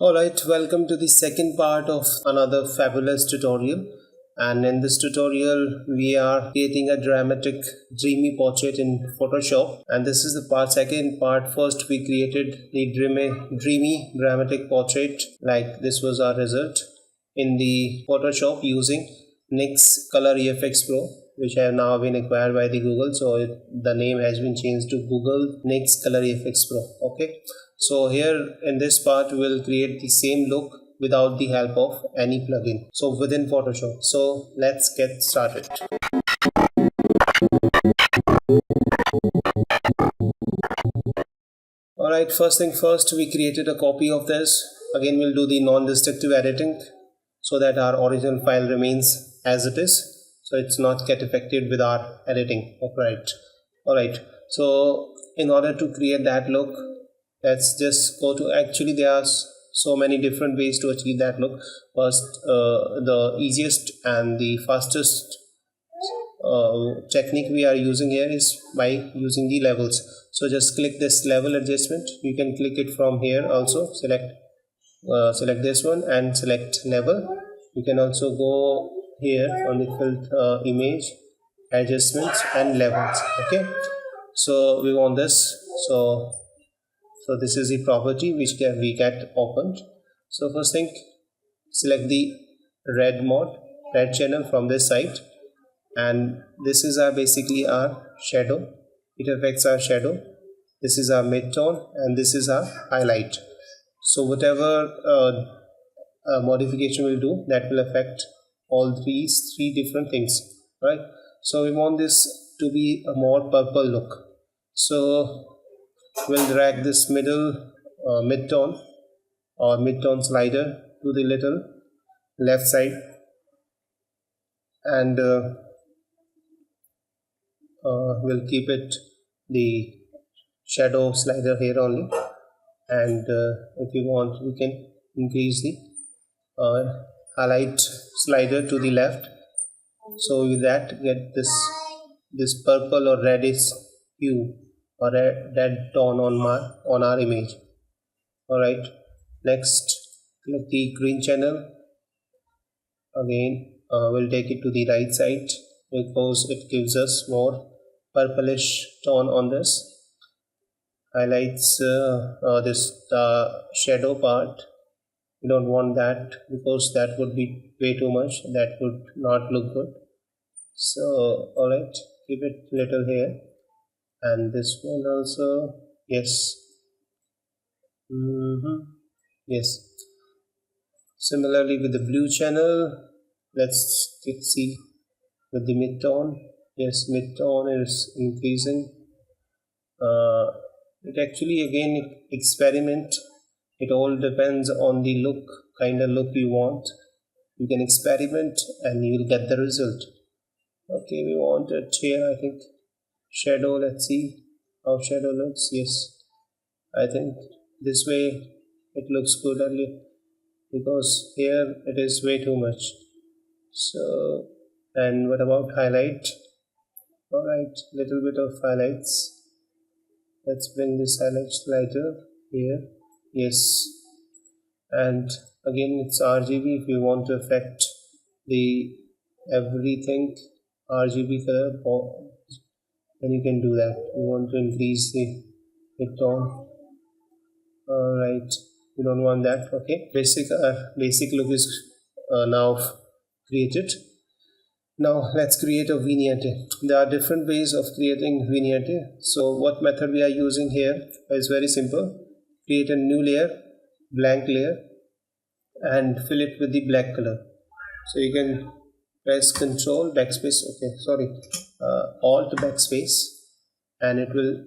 Alright, welcome to the second part of another fabulous tutorial. And in this tutorial, we are creating a dramatic, dreamy portrait in Photoshop. And this is the second part. First, we created the dreamy, dramatic portrait. Like this was our result in the Photoshop using NYX Color Efex Pro, which have now been acquired by the Google. So the name has been changed to Google NYX Color Efex Pro. Okay. So here in this part we will create the same look without the help of any plugin, so within Photoshop. So let's get started. Alright, first thing first, we created a copy of this. Again, we'll do the non-destructive editing so that our original file remains as it is, so it's not get affected with our editing. Alright, so in order to create that look, let's just go to, actually there are so many different ways to achieve that look. First, the easiest and the fastest technique we are using here is by using the levels. So just click this level adjustment. You can click it from here also. Select this one and select level. You can also go here on the filter, image adjustments and levels. Okay, so we want this. So this is the property which we get opened. So first thing, select the red channel from this side, and this is basically our shadow. It affects our shadow. This is our midtone and this is our highlight. So whatever modification we'll do, that will affect all these three different things, right? So we want this to be a more purple look. So we'll drag this midtone or midtone slider to the little left side, and we'll keep it the shadow slider here only. And if you want, we can increase the highlight slider to the left. So with that, get this purple or reddish hue or red tone on our image. Alright, next click the green channel. Again, we'll take it to the right side because it gives us more purplish tone on this. Highlights this shadow part. We don't want that because that would be way too much. That would not look good. So alright, keep it little here. And this one also, yes. Yes. Similarly with the blue channel, let's see with the midtone. Yes, midtone is increasing. It actually again experiment. It all depends on the look, kind of look you want. You can experiment and you will get the result. Okay, we want it here, I think. Shadow, let's see how shadow looks. Yes, I think this way it looks good earlier, because here it is way too much. So, and what about highlight? Alright, little bit of highlights. Let's bring this highlight slider here. Yes, and again it's RGB. If you want to affect the everything RGB color, then you can do that. You want to increase the midtone. Alright, you don't want that. Okay, basic look is now created. Now let's create a vignette. There are different ways of creating vignette. So what method we are using here is very simple. Create a new layer, blank layer, and fill it with the black color. So you can press Ctrl backspace. Okay, sorry, Alt backspace, and it will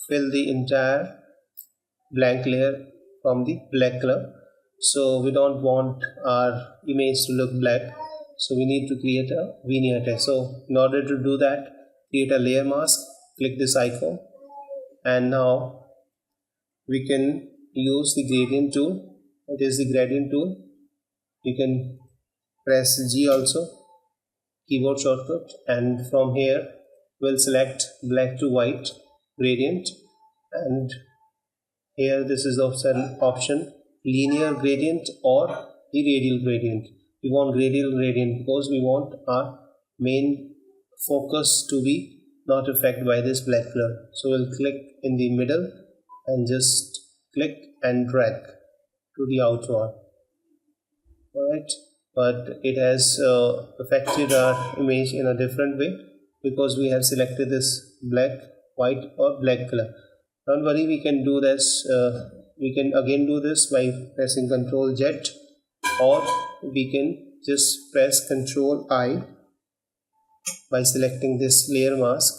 fill the entire blank layer from the black color. So we don't want our image to look black, so we need to create a vignette. So in order to do that, create a layer mask, click this icon, and now we can use the gradient tool. It is the gradient tool. You can press G also, keyboard shortcut, and from here we'll select black to white gradient, and here this is the option linear gradient or the radial gradient. We want radial gradient because we want our main focus to be not affected by this black color. So we'll click in the middle and just click and drag to the outward. Alright, but it has affected our image in a different way because we have selected this black, white or black color. Don't worry, we can do this. We can again do this by pressing Ctrl Z, or we can just press Ctrl I by selecting this layer mask.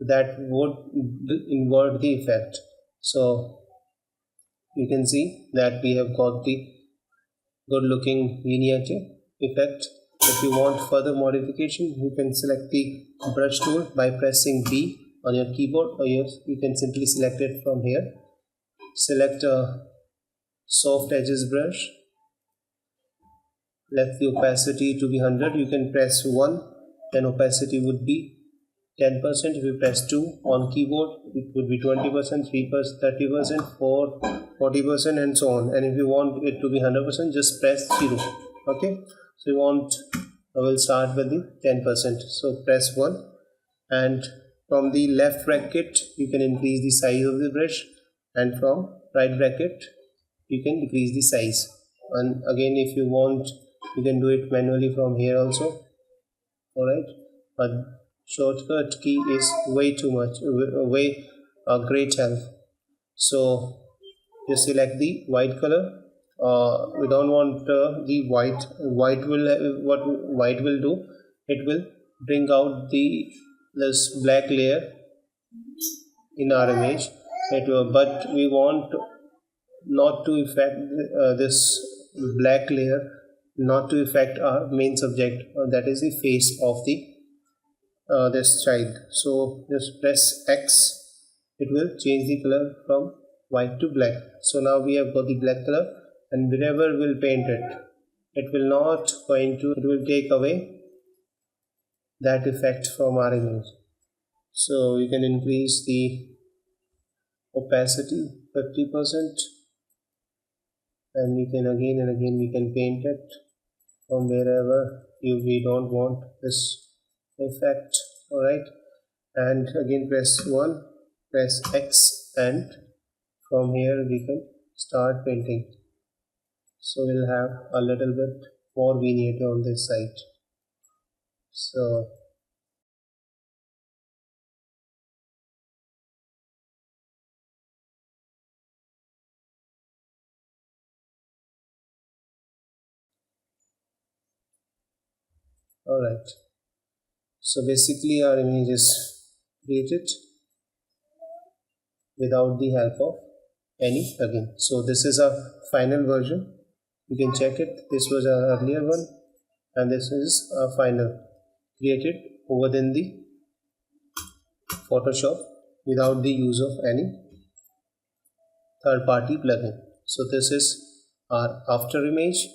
That would invert the effect. So you can see that we have got the good looking vignette effect. If you want further modification, you can select the brush tool by pressing B on your keyboard, or you can simply select it from here. Select a soft edges brush, let the opacity to be 100. You can press 1, then opacity would be 10%. If you press 2 on keyboard, it would be 20%, 3%, 30%, 4, 40%, and so on. And if you want it to be 100%, just press 0. Okay, so I will start with the 10%. So press 1, and from the left bracket you can increase the size of the brush, and from right bracket you can decrease the size. And again, if you want, you can do it manually from here also. Alright, but shortcut key is way too much, great help. So just select the white color. We don't want the white. What white will do, it will bring out this black layer in our image. But we want not to affect this black layer, not to affect our main subject, that is the face of the this child. So just press X, it will change the color from white to black. So now we have got the black color, and wherever we'll paint it will take away that effect from our image. So you can increase the opacity 50%, and we can again and again we can paint it from wherever we don't want this effect. Alright, and again press 1, press X, and from here we can start painting. So we'll have a little bit more vignette on this side. So alright, so basically our image is created without the help of any plugin. So this is a final version, you can check it. This was our earlier one, and this is a final created within the Photoshop without the use of any third-party plugin. So this is our after image,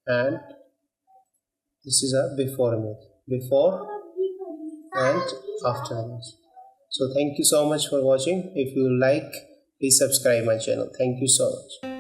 and this is our before image, before and after image. So thank you so much for watching. If you like, please subscribe my channel. Thank you so much.